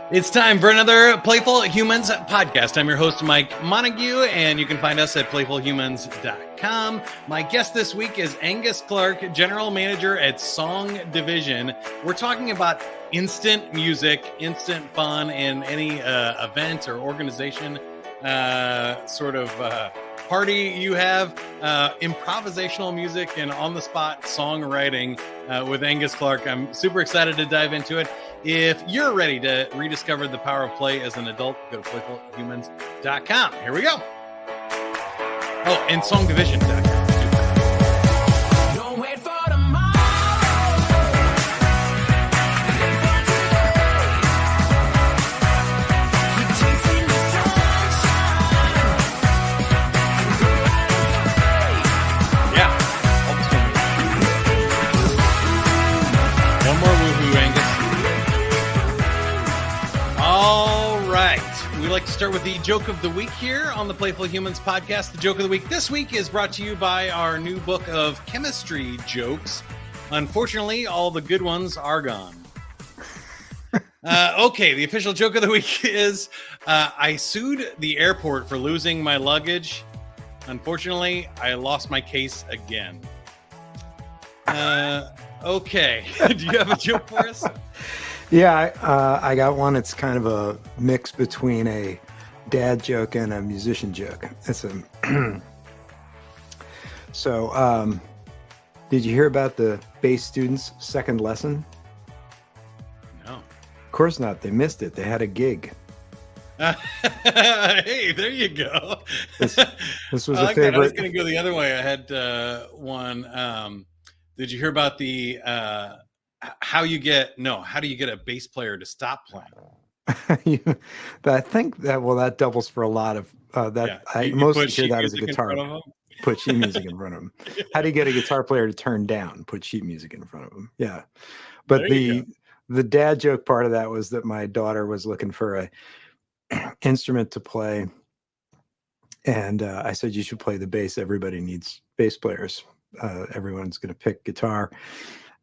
It's time for another Playful Humans podcast. I'm your host, Mike Montague, and you can find us at playfulhumans.com. My guest this week is Angus Clark, General Manager at Song Division. We're talking about instant music, instant fun in any event or organization, party you have, improvisational music and on-the-spot songwriting with Angus Clark. I'm super excited to dive into it. If you're ready to rediscover the power of play as an adult, go to playfulhumans.com. Here we go. Oh, and songdivision.com. We like to start with the joke of the week here on the Playful Humans podcast. The joke of the week this week is brought to you by our new book of chemistry jokes. Unfortunately, all the good ones are gone. Okay, the official joke of the week is I sued the airport for losing my luggage. Unfortunately, I lost my case again. Okay, do you have a joke for us? Yeah, I got one. It's kind of a mix between a dad joke and a musician joke. It's a So, did you hear about the bass students' second lesson? No. Of course not. They missed it. They had a gig. Hey, there you go. This was I a like favorite. That. I was going to go the other way. I had one. Did you hear about the how do you get a bass player to stop playing? I think that doubles for a lot of that. Yeah. I mostly hear that as a guitar. Put sheet music in front of them. Yeah. How do you get a guitar player to turn down? Put sheet music in front of them. Yeah. But the dad joke part of that was that my daughter was looking for a instrument to play, and I said, you should play the bass. Everybody needs bass players. Everyone's going to pick guitar.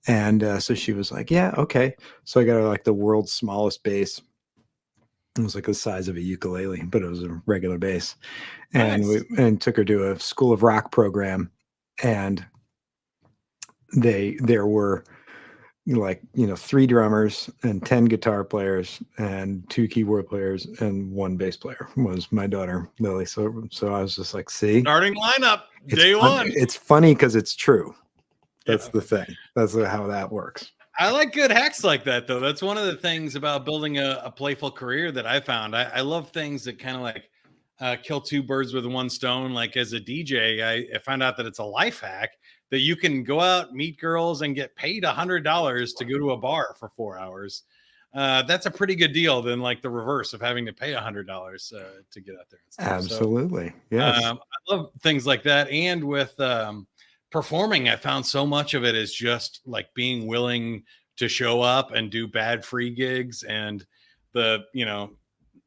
And so she was like, yeah, okay. So I got her like the world's smallest bass. It was like the size of a ukulele, but it was a regular bass. And nice. we took her to a School of Rock program. And there were 3 drummers and 10 guitar players and 2 keyboard players and 1 bass player was my daughter, Lily. So I was just like, see? Starting lineup, day one. It's funny because it's true. That's the thing. That's how that works. I like good hacks like that, though. That's one of the things about building a playful career that I found. I love things that kind of like kill 2 birds with 1 stone. Like as a DJ, I found out that it's a life hack that you can go out, meet girls, and get paid $100 to go to a bar for 4 hours. That's a pretty good deal than like the reverse of having to pay $100 to get out there. And stuff. Absolutely. So, yes. I love things like that. And with performing, I found so much of it is just like being willing to show up and do bad free gigs and the,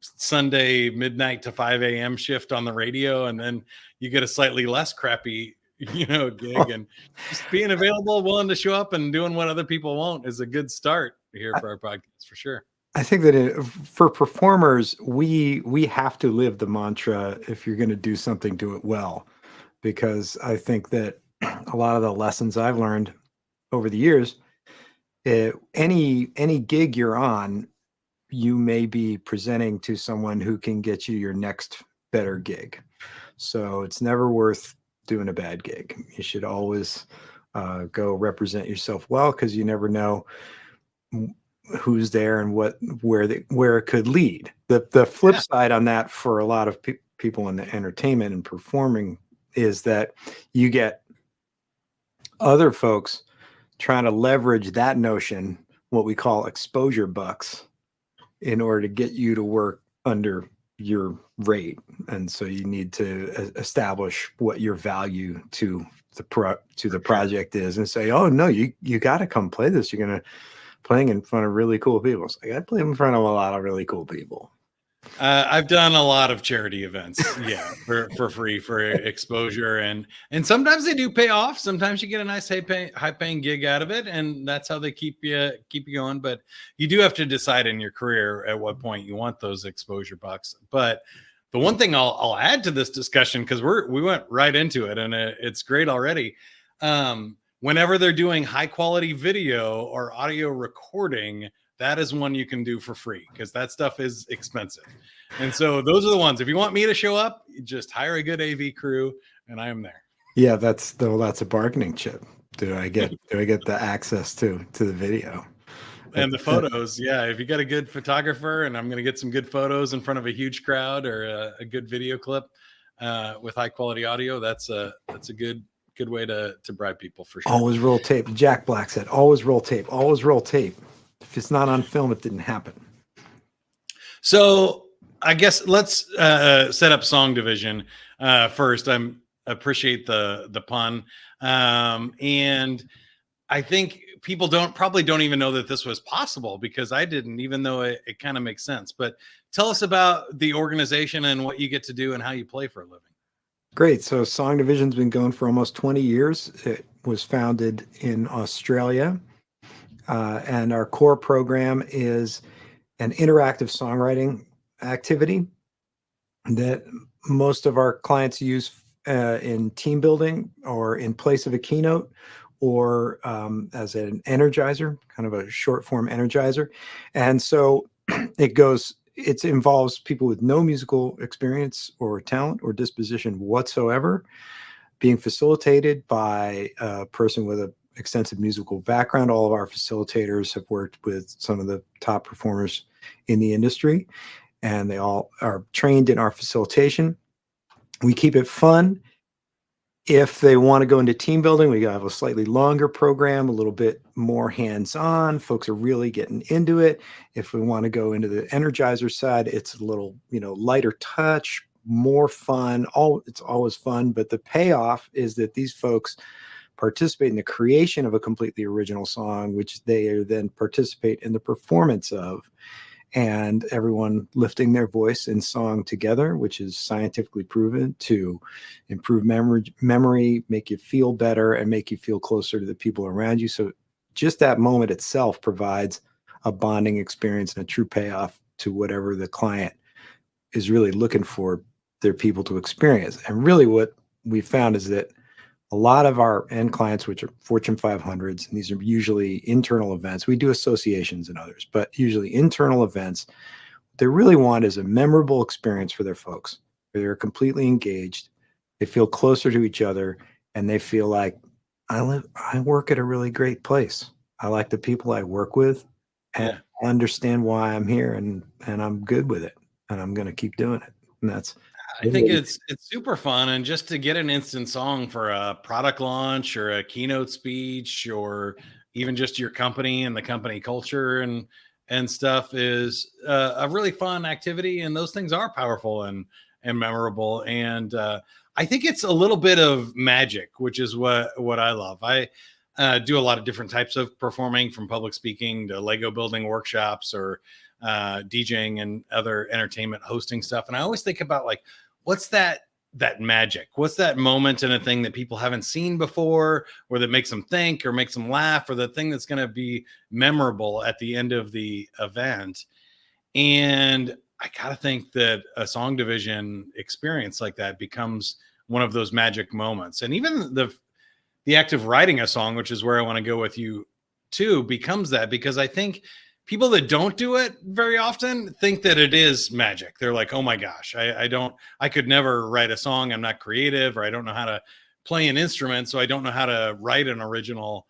Sunday midnight to 5 a.m. shift on the radio. And then you get a slightly less crappy, gig, and just being available, willing to show up and doing what other people won't is a good start here for our podcast for sure. I think that for performers, we have to live the mantra, if you're going to do something, do it well, because I think that a lot of the lessons I've learned over the years, any gig you're on, you may be presenting to someone who can get you your next better gig. So it's never worth doing a bad gig. You should always go represent yourself well, because you never know who's there and where it could lead. The flip side on that for a lot of people in the entertainment and performing is that you get other folks trying to leverage that notion, what we call exposure bucks, in order to get you to work under your rate. And so you need to establish what your value to the project is and say, oh no, you got to come play this. You're going to playing in front of really cool people. It's like, I play in front of a lot of really cool people. I've done a lot of charity events, yeah, for free for exposure, and sometimes they do pay off. Sometimes you get a nice high paying gig out of it, and that's how they keep you going. But you do have to decide in your career at what point you want those exposure bucks. But the one thing I'll add to this discussion, because we went right into it, and it's great already. Whenever they're doing high quality video or audio recording, that is one you can do for free because that stuff is expensive. And so those are the ones. If you want me to show up, you just hire a good AV crew and I am there. Yeah, that's a bargaining chip. Do I get the access to the video? And the photos, yeah. If you got a good photographer and I'm going to get some good photos in front of a huge crowd or a good video clip with high quality audio, that's a good way to bribe people for sure. Always roll tape. Jack Black said, always roll tape. Always roll tape. If it's not on film, it didn't happen. So I guess let's set up song division first. I appreciate the pun, and I think people probably don't even know that this was possible because I didn't, even though it kind of makes sense. But tell us about the organization and what you get to do and how you play for a living. Great. So Song Division's been going for almost 20 years. It was founded in Australia. And our core program is an interactive songwriting activity that most of our clients use in team building or in place of a keynote or as an energizer, kind of a short form energizer. And so it involves people with no musical experience or talent or disposition whatsoever being facilitated by a person with an extensive musical background. All of our facilitators have worked with some of the top performers in the industry, and they all are trained in our facilitation. We keep it fun. If they want to go into team building, we have a slightly longer program, a little bit more hands-on. Folks are really getting into it. If we want to go into the energizer side, it's a little, lighter touch, more fun. It's always fun, but the payoff is that these folks participate in the creation of a completely original song, which they then participate in the performance of. And everyone lifting their voice in song together, which is scientifically proven to improve memory, make you feel better, and make you feel closer to the people around you. So just that moment itself provides a bonding experience and a true payoff to whatever the client is really looking for their people to experience. And really what we found is that a lot of our end clients, which are Fortune 500s, and these are usually internal events. We do associations and others, but usually internal events. What they really want is a memorable experience for their folks, where they're completely engaged, they feel closer to each other, and they feel like I work at a really great place. I like the people I work with, and I understand why I'm here, and I'm good with it, and I'm going to keep doing it. And that's. I think it's super fun, and just to get an instant song for a product launch or a keynote speech or even just your company and the company culture and stuff is a really fun activity, and those things are powerful and memorable. And I think it's a little bit of magic, which is what I love. I do a lot of different types of performing, from public speaking to Lego building workshops or DJing and other entertainment hosting stuff. And I always think about, like, what's that magic? What's that moment in a thing that people haven't seen before, or that makes them think or makes them laugh, or the thing that's going to be memorable at the end of the event? And I gotta think that a song division experience like that becomes one of those magic moments. And even the act of writing a song, which is where I want to go with you too, becomes that, because I think people that don't do it very often think that it is magic. They're like, oh my gosh, I could never write a song. I'm not creative, or I don't know how to play an instrument, so I don't know how to write an original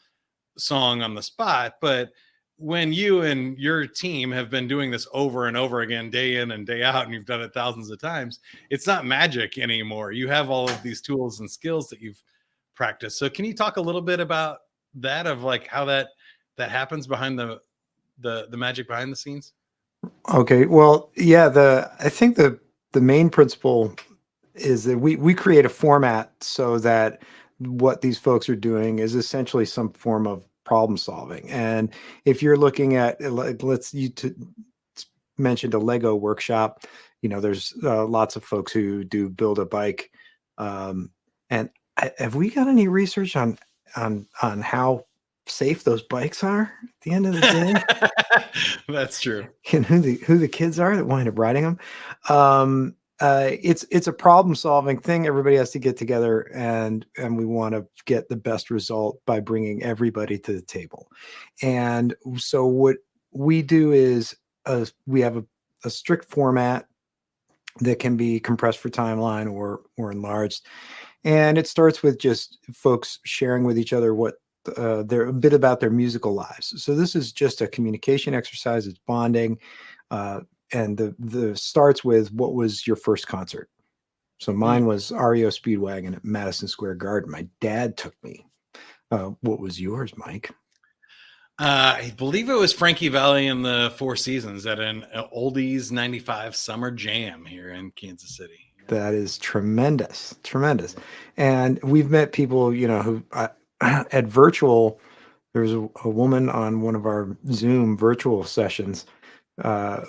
song on the spot. But when you and your team have been doing this over and over again, day in and day out, and you've done it thousands of times, it's not magic anymore. You have all of these tools and skills that you've practiced. So can you talk a little bit about that, of like how that happens behind the magic behind the scenes? Okay. Well, yeah, I think the main principle is that we create a format so that what these folks are doing is essentially some form of problem solving. And if you're looking at, like, mentioned a Lego workshop. There's lots of folks who do build a bike. And have we got any research on how safe those bikes are at the end of the day? That's true. And who the kids are that wind up riding them. It's a problem solving thing. Everybody has to get together, and we want to get the best result by bringing everybody to the table. And so what we do is we have a strict format that can be compressed for timeline or enlarged. And it starts with just folks sharing with each other what a bit about their musical lives. So this is just a communication exercise. It's bonding. And the starts with, what was your first concert? So mine was REO Speedwagon at Madison Square Garden. My dad took me. What was yours, Mike? I believe it was Frankie Valli and the Four Seasons at an Oldies 95 Summer Jam here in Kansas City. That is tremendous. And we've met people, who at virtual, there was a woman on one of our Zoom virtual sessions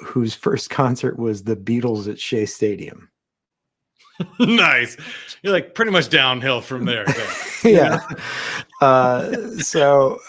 whose first concert was the Beatles at Shea Stadium. Nice. You're like pretty much downhill from there. Yeah.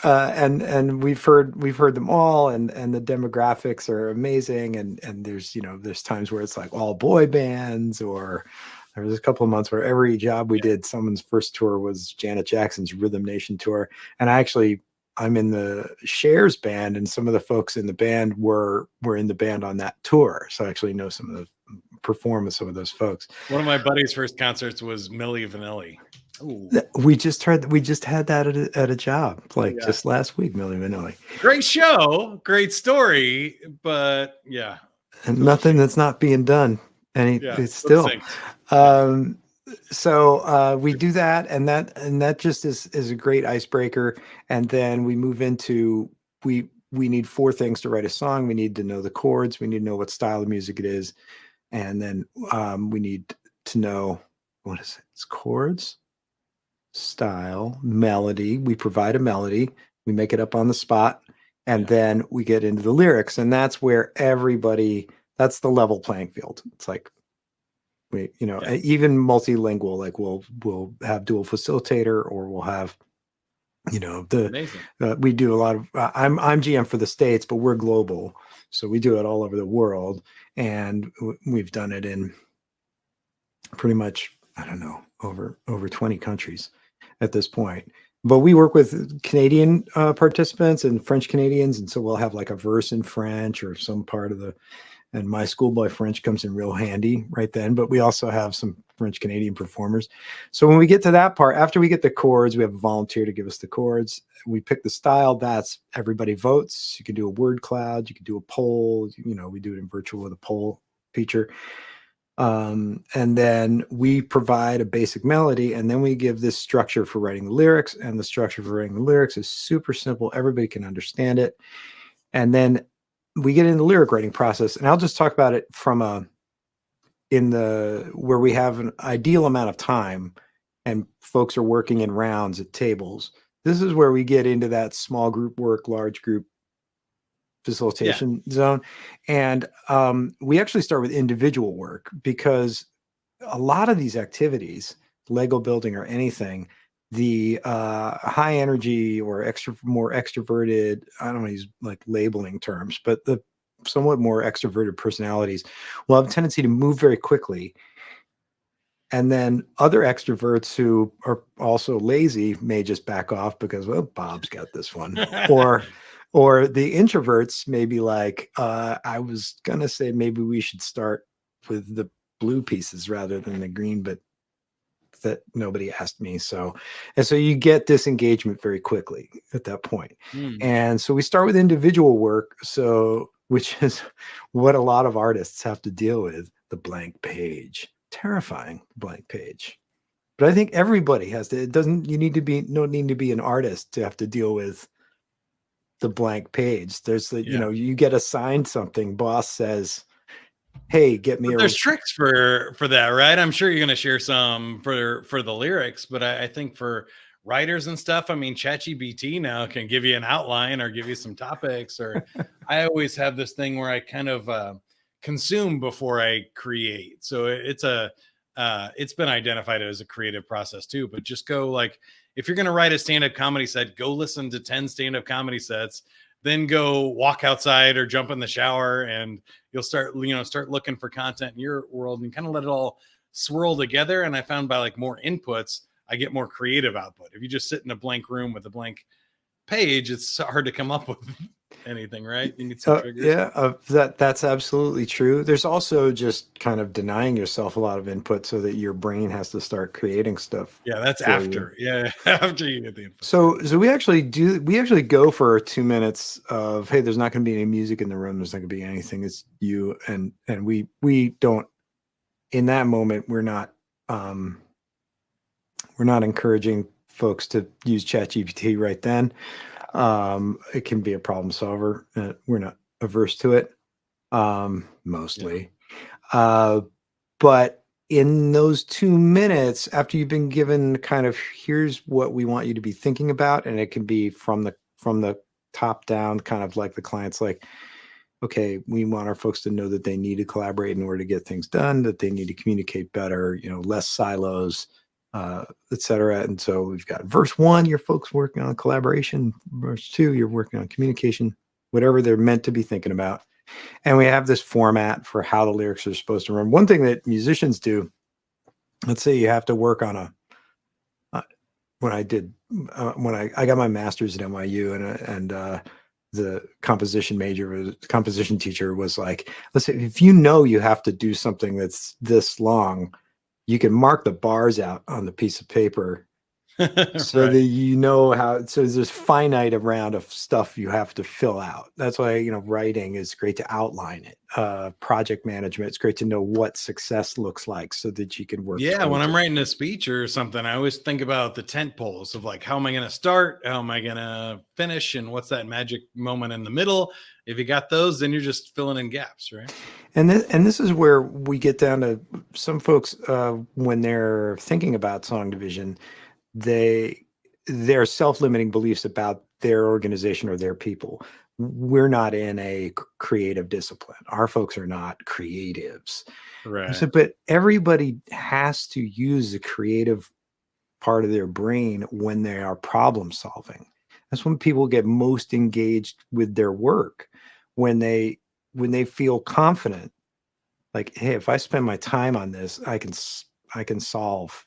And we've heard them all, and the demographics are amazing. And there's times where it's like all boy bands, or there was a couple of months where every job we did, someone's first tour was Janet Jackson's Rhythm Nation tour. And I'm in the Cher's band, and some of the folks in the band were in the band on that tour. So I actually know perform with some of those folks. One of my buddy's first concerts was Milli Vanilli. Ooh. We just had that at a job just last week. Milli Vanilli. Great show, great story, but yeah, and nothing that's not being done. And it's still. So we do that, and that just is a great icebreaker. And then we move into we need four things to write a song. We need to know the chords. We need to know what style of music it is. And then we need to know, what is it? It's chords, style, melody. We provide a melody. We make it up on the spot. And then we get into the lyrics. And that's where that's the level playing field. It's like, even multilingual, like we'll have dual facilitator, or we'll have, we do a lot of, I'm GM for the States, but we're global. So we do it all over the world. And we've done it in pretty much, I don't know, over 20 countries at this point. But we work with Canadian participants and French Canadians. And so we'll have like a verse in French or some part of and my schoolboy French comes in real handy right then. But we also have some French Canadian performers. So when we get to that part, after we get the chords, we have a volunteer to give us the chords. We pick the style. That's everybody votes. You can do a word cloud. You can do a poll. We do it in virtual with a poll feature. And then we provide a basic melody, and then we give this structure for writing the lyrics. And the structure for writing the lyrics is super simple. Everybody can understand it. And then we get in the lyric writing process, and I'll just talk about it from where we have an ideal amount of time and folks are working in rounds at tables. This is where we get into that small group work, large group facilitation zone. And we actually start with individual work, because a lot of these activities, Lego building or anything, the high energy or more extroverted, I don't want to use like labeling terms, but the somewhat more extroverted personalities will have a tendency to move very quickly. And then other extroverts who are also lazy may just back off because, well, Bob's got this one. or the introverts may be like, I was going to say maybe we should start with the blue pieces rather than the green, but that nobody asked me. So you get disengagement very quickly at that point. And so we start with individual work. Which is what a lot of artists have to deal with, the blank page, terrifying blank page. But I think everybody has to, don't need to be an artist to have to deal with the blank page. There's you get assigned something, boss says, hey, get me. There's tricks for that, right? I'm sure you're going to share some for the lyrics, but I think for writers and stuff, I mean, ChatGPT now can give you an outline or give you some topics. Or I always have this thing where I kind of consume before I create. So it's been identified as a creative process too, but just go like, if you're going to write a stand-up comedy set, go listen to 10 stand-up comedy sets, then go walk outside or jump in the shower, and you'll start looking for content in your world and kind of let it all swirl together. And I found by like more inputs, I get more creative output. If you just sit in a blank room with a blank page, it's hard to come up with anything, right? You need some triggers. Yeah, that's absolutely true. There's also just kind of denying yourself a lot of input so that your brain has to start creating stuff. Yeah, that's for after. you. Yeah, after you get the input. So we actually go for 2 minutes of, hey, there's not going to be any music in the room. There's not going to be anything. It's you, and we don't, in that moment, we're not encouraging folks to use ChatGPT right then. It can be a problem solver. We're not averse to it, mostly. Yeah. But in those 2 minutes, after you've been given kind of, here's what we want you to be thinking about, and it can be from the top down, kind of like the client's like, okay, we want our folks to know that they need to collaborate in order to get things done, that they need to communicate better, less silos, et cetera. And so we've got verse 1, your folks working on collaboration. Verse 2, you're working on communication, whatever they're meant to be thinking about. And we have this format for how the lyrics are supposed to run. One thing that musicians do, let's say you have to work on when I got my master's at NYU, and the composition teacher was like, listen, if you have to do something that's this long, you can mark the bars out on the piece of paper so Right. that how, so there's finite amount of stuff you have to fill out. That's why, writing is great to outline it. Project management, it's great to know what success looks like so that you can work. Yeah, when I'm writing a speech or something, I always think about the tent poles of like, how am I going to start? How am I going to finish? And what's that magic moment in the middle? If you got those, then you're just filling in gaps, right? And this is where we get down to some folks, when they're thinking about song division, their self-limiting beliefs about their organization or their people. We're not in a creative discipline. Our folks are not creatives. Right. So, but everybody has to use the creative part of their brain when they are problem solving. That's when people get most engaged with their work, when they feel confident, like, hey, if I spend my time on this, I can solve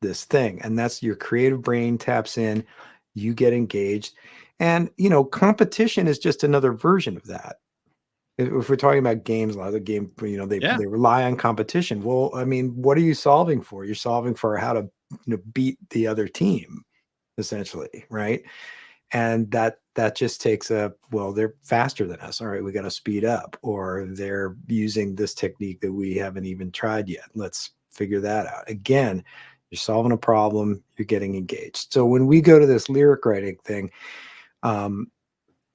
this thing. And that's your creative brain taps in, you get engaged. And competition is just another version of that. If we're talking about games, a lot of the game, they rely on competition. Well, I mean, what are you solving for? You're solving for how to beat the other team, essentially, right? And that just takes they're faster than us. All right, we got to speed up, or they're using this technique that we haven't even tried yet. Let's figure that out. Again, you're solving a problem, you're getting engaged. So when we go to this lyric writing thing,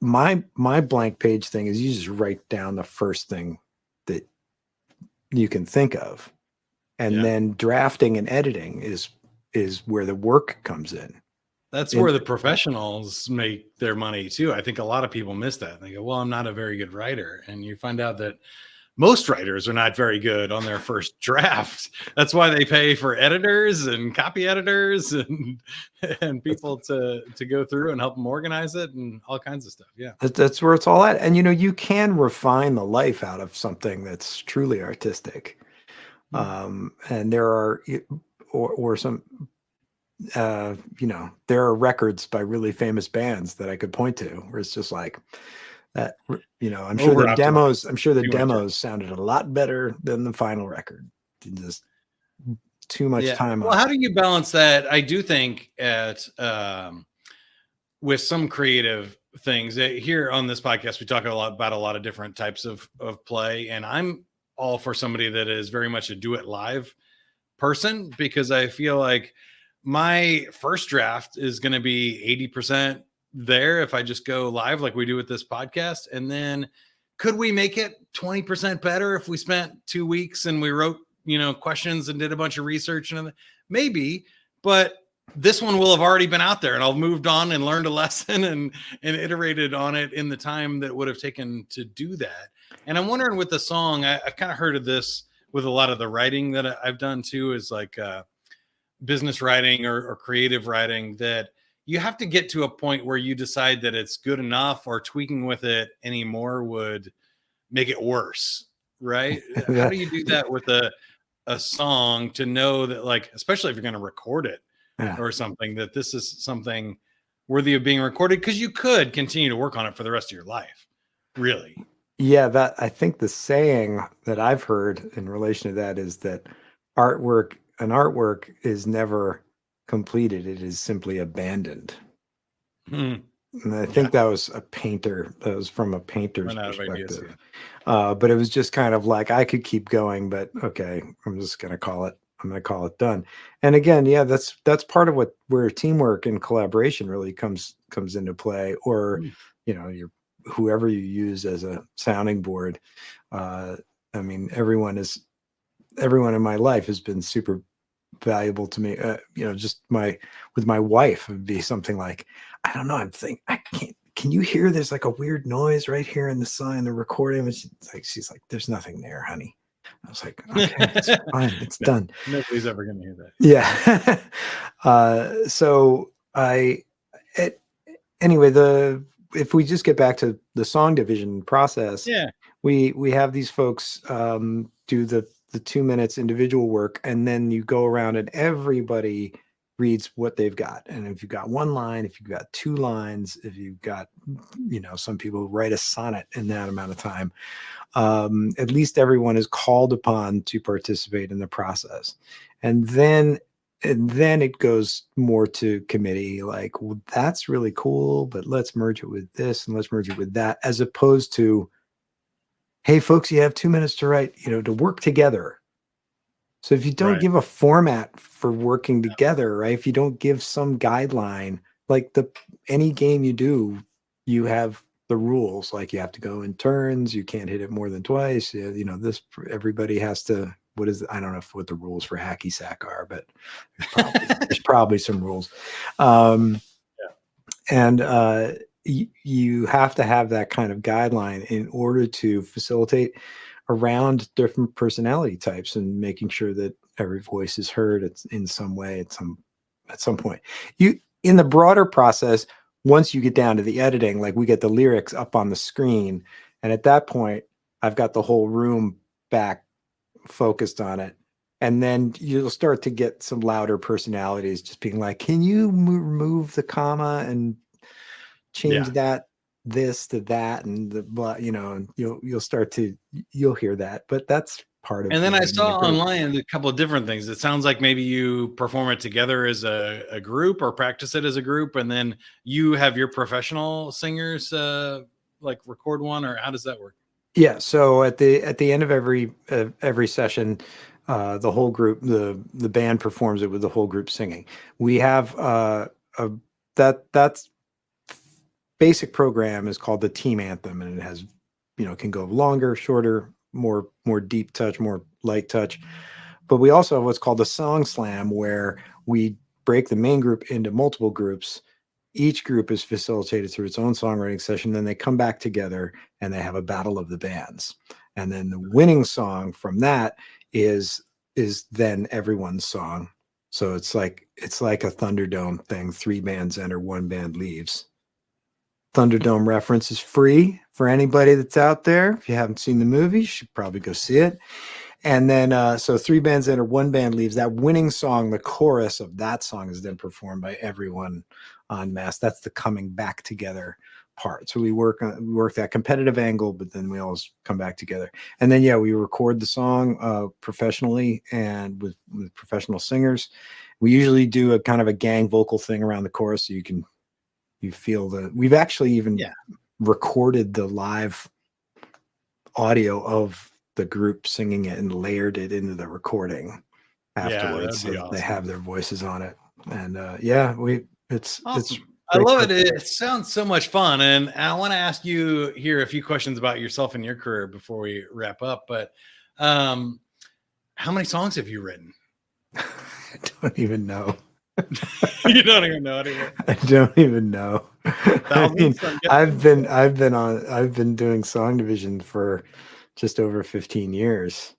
my blank page thing is you just write down the first thing that you can think of. And then drafting and editing is where the work comes in. That's where the professionals make their money too. I think a lot of people miss that. They go, well, I'm not a very good writer. And you find out that most writers are not very good on their first draft. That's why they pay for editors and copy editors and people to go through and help them organize it and all kinds of stuff. Yeah. That's where it's all at. And, you can refine the life out of something that's truly artistic. And there are, or some, there are records by really famous bands that I could point to where it's just like that, I'm sure the demos sounded a lot better than the final record. Just too much time. Well, how do you balance that? I do think with some creative things here on this podcast, we talk about a lot of different types of play, and I'm all for somebody that is very much a do it live person, because I feel like my first draft is going to be 80% there if I just go live like we do with this podcast. And then could we make it 20% better if we spent 2 weeks and we wrote, questions and did a bunch of research and maybe, but this one will have already been out there and I'll moved on and learned a lesson and iterated on it in the time that would have taken to do that. And I'm wondering with the song, I've kind of heard of this with a lot of the writing that I've done too, is like business writing or creative writing, that you have to get to a point where you decide that it's good enough, or tweaking with it anymore would make it worse. Right. How do you do that with a song, to know that, like, especially if you're going to record it Yeah. or something, that this is something worthy of being recorded? Because you could continue to work on it for the rest of your life, really. Yeah, that I think the saying that I've heard in relation to that is that an artwork is never completed. It is simply abandoned. Hmm. And I Yeah, think that was from a painter's run out of ideas. perspective. But it was just kind of like, I could keep going, but okay, I'm going to call it done. And again, yeah, that's part of where teamwork and collaboration really comes into play, or, Hmm. whoever you use as a sounding board. I mean, everyone in my life has been super valuable to me. Just with my wife, it would be something like, I don't know, I can't, can you hear there's like a weird noise right here in the song, in the recording? And she's like, there's nothing there, honey. I was like, okay, it's fine, it's No, done. nobody's ever going to hear that. Yeah. So anyway, if we just get back to the song division process, Yeah. we have these folks do the 2 minutes individual work, and then you go around and everybody reads what they've got. And if you've got one line, if you've got 2 lines, if you've got, some people write a sonnet in that amount of time, at least everyone is called upon to participate in the process. And then it goes more to committee, like, well, that's really cool, but let's merge it with this and let's merge it with that, as opposed to, hey folks, you have 2 minutes to write, to work together. So if you don't Right. give a format for working together, right? If you don't give some guideline, like any game you do, you have the rules, like you have to go in turns, you can't hit it more than twice. This, everybody has to, I don't know what the rules for hacky sack are, but there's probably some rules. And you have to have that kind of guideline in order to facilitate around different personality types, and making sure that every voice is heard in some way at some point. In the broader process, once you get down to the editing, like we get the lyrics up on the screen, and at that point I've got the whole room back focused on it. And then you'll start to get some louder personalities just being like, can you remove the comma and change this to that, and and you'll hear that. But that's part of. And then I saw online a couple of different things. It sounds like maybe you perform it together as a group, or practice it as a group, and then you have your professional singers like record one, or how does that work? Yeah. So at the end of every session, the whole group, the band performs it with the whole group singing. We have that's basic program is called the team anthem, and it has, can go longer, shorter, more deep touch, more light touch. But we also have what's called a song slam, where we break the main group into multiple groups. Each group is facilitated through its own songwriting session. Then they come back together and they have a battle of the bands. And then the winning song from that is then everyone's song. So it's like a Thunderdome thing. 3 bands enter, 1 band leaves. Thunderdome reference is free for anybody that's out there. If you haven't seen the movie, you should probably go see it. And then, so 3 bands enter, 1 band leaves. That winning song, the chorus of that song, is then performed by everyone en masse. That's the coming back together part. So we work that competitive angle, but then we always come back together. And then, we record the song professionally and with professional singers. We usually do a kind of a gang vocal thing around the chorus, so you feel we've actually even recorded the live audio of the group singing it and layered it into the recording afterwards. So awesome. They have their voices on it. And it's awesome. I love it. It sounds so much fun. And I want to ask you here a few questions about yourself and your career before we wrap up. But how many songs have you written? I don't even know. You don't even know anymore. I don't even know. I mean, Thousands, I'm guessing. I've been doing song division for just over 15 years.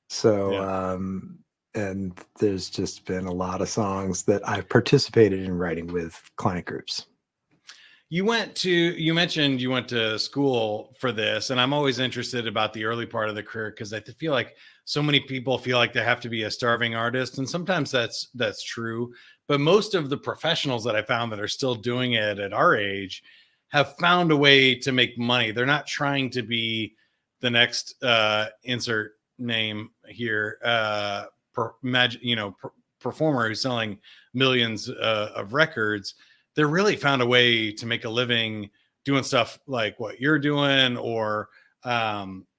So, Yeah. and there's just been a lot of songs that I've participated in writing with client groups. You mentioned you went to school for this, and I'm always interested about the early part of the career because I feel like so many people feel like they have to be a starving artist, and sometimes that's true. But most of the professionals that I found that are still doing it at our age have found a way to make money. They're not trying to be the next insert name here, performer who's selling millions of records. They're really found a way to make a living doing stuff like what you're doing, or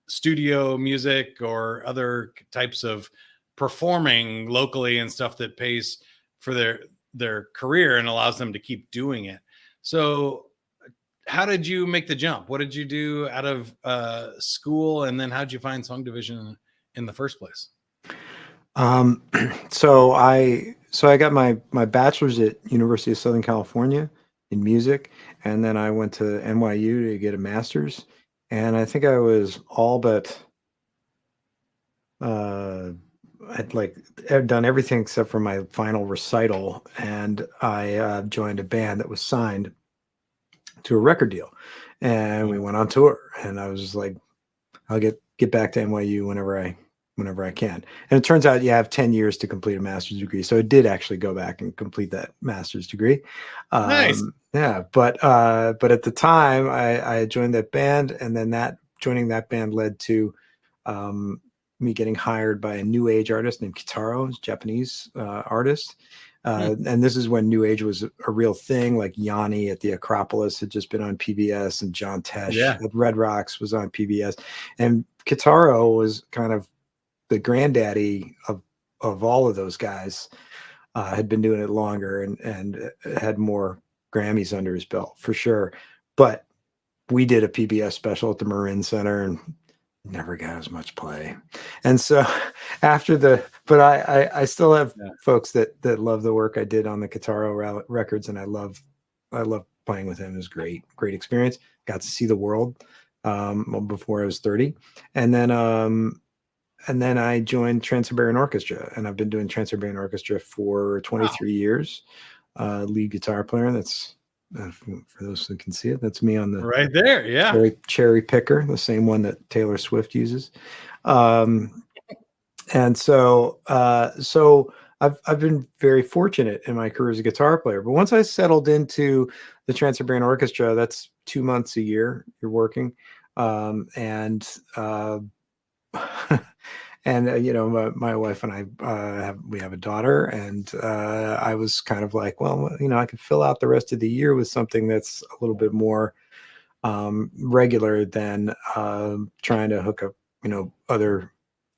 studio music, or other types of performing locally and stuff that pays for their career and allows them to keep doing it. So how did you make the jump? What did you do out of school, and then how did you find song division in the first place? Um, so I got my bachelor's at University of Southern California in music, and then I went to NYU to get a master's, and I think I was all but I'd done everything except for my final recital, and I joined a band that was signed to a record deal, and we went on tour, and I was just like, I'll get back to NYU whenever I can. And it turns out you have 10 years to complete a master's degree. So I did actually go back and complete that master's degree. Nice. Yeah, but at the time I joined that band, and then joining that band led to me getting hired by a new age artist named Kitaro, a Japanese artist. And this is when new age was a real thing. Like Yanni at the Acropolis had just been on PBS, and John Tesh at Red Rocks was on PBS, and Kitaro was kind of the granddaddy of all of those guys. Had been doing it longer and had more Grammys under his belt for sure. But we did a PBS special at the Marin Center and never got as much play. And so but I still have folks that love the work I did on the Kitaro records, and I love playing with him. It was great experience. Got to see the world before I was 30. And then I joined Trans-Siberian Orchestra, and I've been doing Trans-Siberian Orchestra for 23 years. Lead guitar player. That's for those who can see it. That's me on the right there. Yeah. Cherry picker, the same one that Taylor Swift uses. And so I've been very fortunate in my career as a guitar player. But once I settled into the Trans-Siberian Orchestra, that's 2 months a year you're working, and my wife and I we have a daughter, and I was kind of like, well, I could fill out the rest of the year with something that's a little bit more regular than trying to hook up other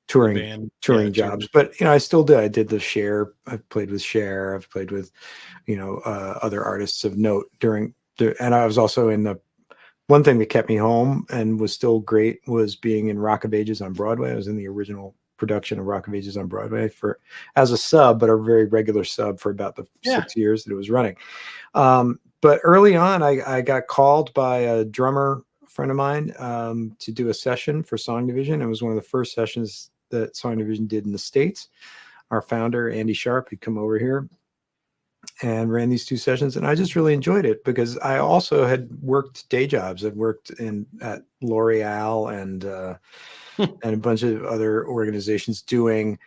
touring jobs. But I still did. I did the Cher. I've played with Cher. I've played with other artists of note and I was also in the one thing that kept me home and was still great was being in Rock of Ages on Broadway. I was in the original production of Rock of Ages on Broadway as a sub, but a very regular sub for about the 6 years that it was running. But early on, I got called by a drummer friend of mine to do a session for Song Division. It was one of the first sessions that Song Division did in the States. Our founder, Andy Sharp, he'd come over here and ran these 2 sessions, and I just really enjoyed it because I also had worked day jobs. I'd worked at L'Oreal and a bunch of other organizations doing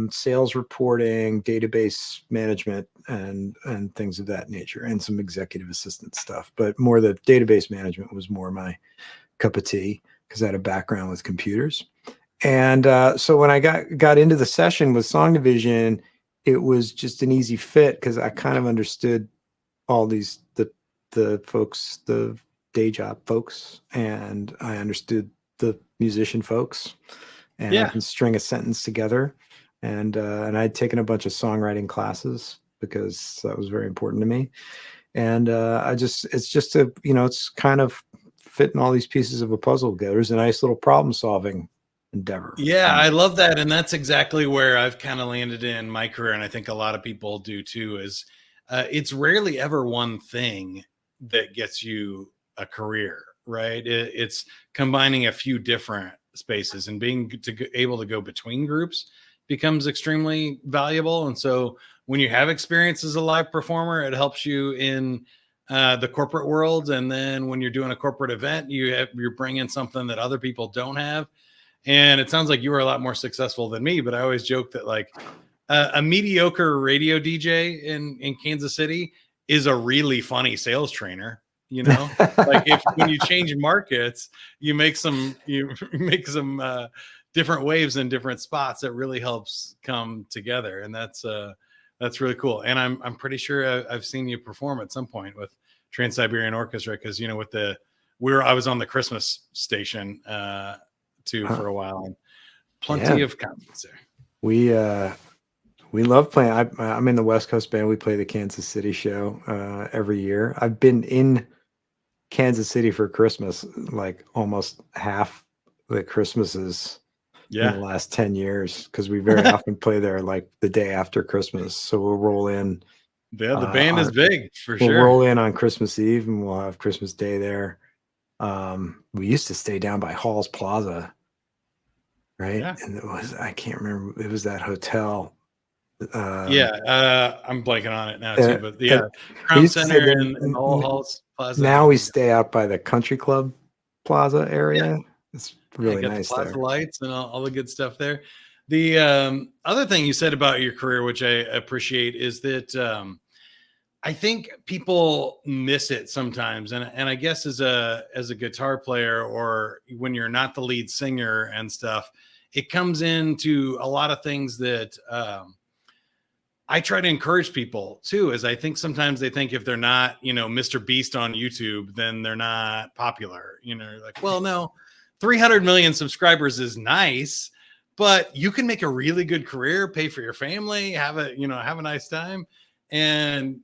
sales reporting, database management, and things of that nature, and some executive assistant stuff. But more the database management was more my cup of tea because I had a background with computers. And so when I got into the session with Song Division, it was just an easy fit because I kind of understood all the folks, the day job folks, and I understood the musician folks, and I can string a sentence together. And I'd taken a bunch of songwriting classes because that was very important to me. And it's kind of fitting all these pieces of a puzzle together. It's a nice little problem solving endeavor. Yeah, I love that. And that's exactly where I've kind of landed in my career. And I think a lot of people do too, is it's rarely ever one thing that gets you a career, right? It's combining a few different spaces, and being able to go between groups becomes extremely valuable. And so when you have experience as a live performer, it helps you in the corporate world. And then when you're doing a corporate event, you're bringing something that other people don't have. And it sounds like you were a lot more successful than me, but I always joke that like a mediocre radio DJ in Kansas City is a really funny sales trainer. You know, like if when you change markets, you make some different waves in different spots that really helps come together, and that's really cool. And I'm pretty sure I've seen you perform at some point with Trans-Siberian Orchestra, because you know with I was on the Christmas station too for a while, and plenty of comments there. We love playing. I'm in the West Coast band. We play the Kansas City show every year. I've been in Kansas City for Christmas like almost half the Christmases in the last 10 years, because we very often play there like the day after Christmas. So we'll roll in. Yeah, the band is big for sure. We'll roll in on Christmas Eve and we'll have Christmas Day there. We used to stay down by Hall's Plaza, right? Yeah. And I can't remember, it was that hotel. I'm blanking on it now too, but Crown Center and all Hall's Plaza. Now we stay out by the Country Club Plaza area. It's really nice the Plaza there. Lights and all the good stuff there. The other thing you said about your career, which I appreciate, is that I think people miss it sometimes, and I guess as a guitar player, or when you're not the lead singer and stuff, it comes into a lot of things that I try to encourage people too, is I think sometimes they think if they're not, Mr. Beast on YouTube, then they're not popular. Like, well, no, 300 million subscribers is nice, but you can make a really good career, pay for your family, have a nice time, and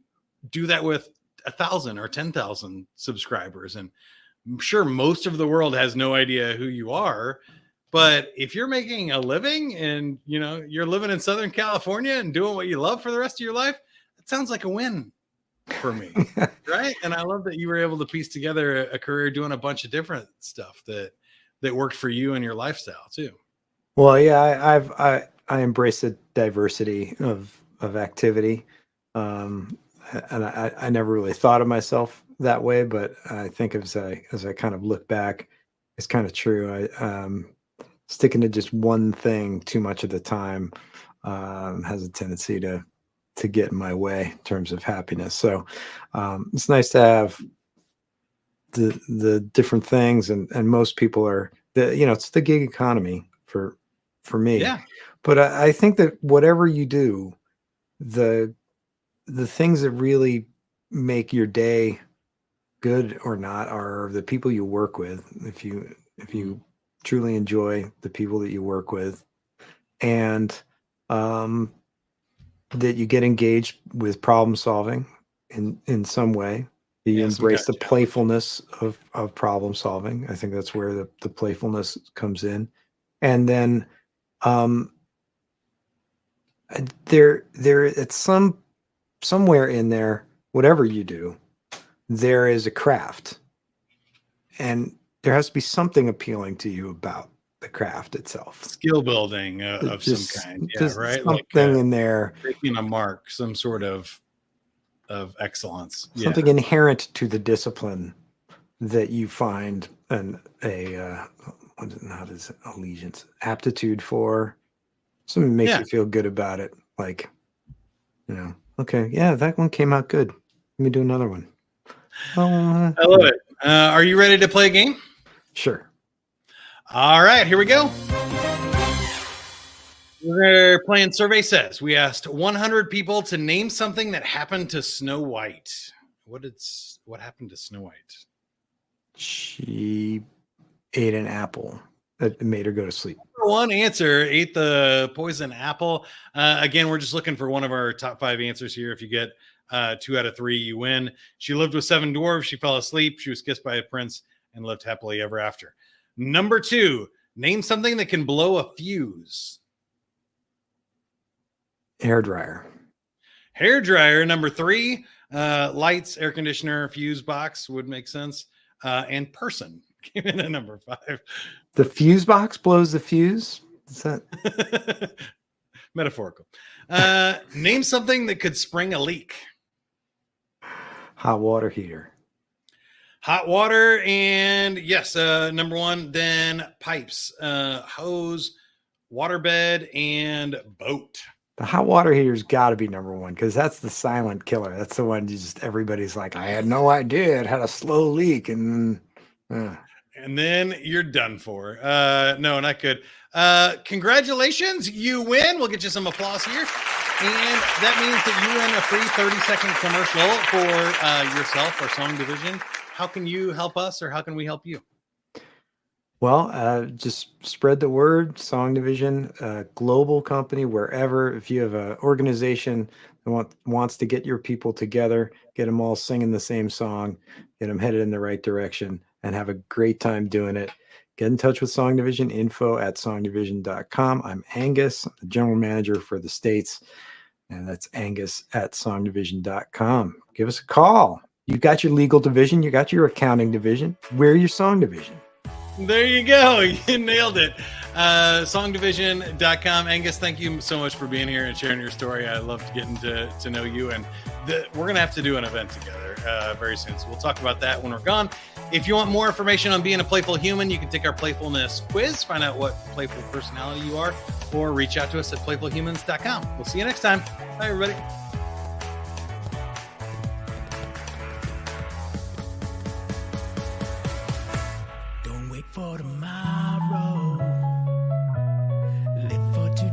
do that with 1,000 or 10,000 subscribers. And I'm sure most of the world has no idea who you are. But if you're making a living and, you're living in Southern California and doing what you love for the rest of your life, it sounds like a win for me. Right. And I love that you were able to piece together a career doing a bunch of different stuff that worked for you and your lifestyle too. Well, yeah, I embrace the diversity of activity. And I never really thought of myself that way, but I think as I kind of look back, it's kind of true. Sticking to just one thing too much of the time has a tendency to get in my way in terms of happiness. So it's nice to have the different things, and most people are it's the gig economy for me. Yeah. But I think that whatever you do, the things that really make your day good or not are the people you work with. If you truly enjoy the people that you work with, and that you get engaged with problem solving in some way, you embrace the playfulness of problem solving. I think that's where the playfulness comes in. And then there it's somewhere in there, whatever you do, there is a craft, and there has to be something appealing to you about the craft itself. Skill building of some kind. Yeah, right. Something in there. Making a mark, some sort of excellence. Something inherent to the discipline that you find allegiance, aptitude for. Something makes you feel good about it. Like, okay, yeah, that one came out good. Let me do another one. I love it. Are you ready to play a game? Sure. All right, here we go. We're playing Survey Says. We asked 100 people to name something that happened to Snow White. What happened to Snow White? She ate an apple that made her go to sleep. One answer, ate the poison apple. Again, we're just looking for one of our top 5 answers here. If you get 2 out of 3, you win. She lived with 7 dwarves. She fell asleep. She was kissed by a prince and lived happily ever after. Number 2, Name something that can blow a fuse. Hair dryer. Hair dryer. Number 3. Lights, air conditioner, fuse box would make sense. And person came in at number 5. The fuse box blows the fuse. Is that metaphorical? Name something that could spring a leak. hot water heater? Hot water, and yes, number 1. Then pipes, hose, waterbed, and boat. The hot water heater's got to be number 1 because that's the silent killer. That's the one you just everybody's like, I had no idea it had a slow leak, and then you're done for. No, not good. Congratulations, you win. We'll get you some applause here. And that means that you win a free 30-second commercial for yourself or Song Division. How can you help us, or how can we help you? Well, just spread the word. Song Division, global company, wherever. If you have an organization that wants to get your people together, get them all singing the same song, get them headed in the right direction, and have a great time doing it, get in touch with Song Division, info@songdivision.com. I'm Angus, I'm the general manager for the States, and that's Angus@songdivision.com. Give us a call. You got your legal division, you got your accounting division. We're your Song Division. There you go. You nailed it. Songdivision.com. Angus, thank you so much for being here and sharing your story. I loved getting to know you, and we're going to have to do an event together very soon. So we'll talk about that when we're gone. If you want more information on being a playful human, you can take our playfulness quiz, find out what playful personality you are, or reach out to us at playfulhumans.com. We'll see you next time. Bye, everybody. For the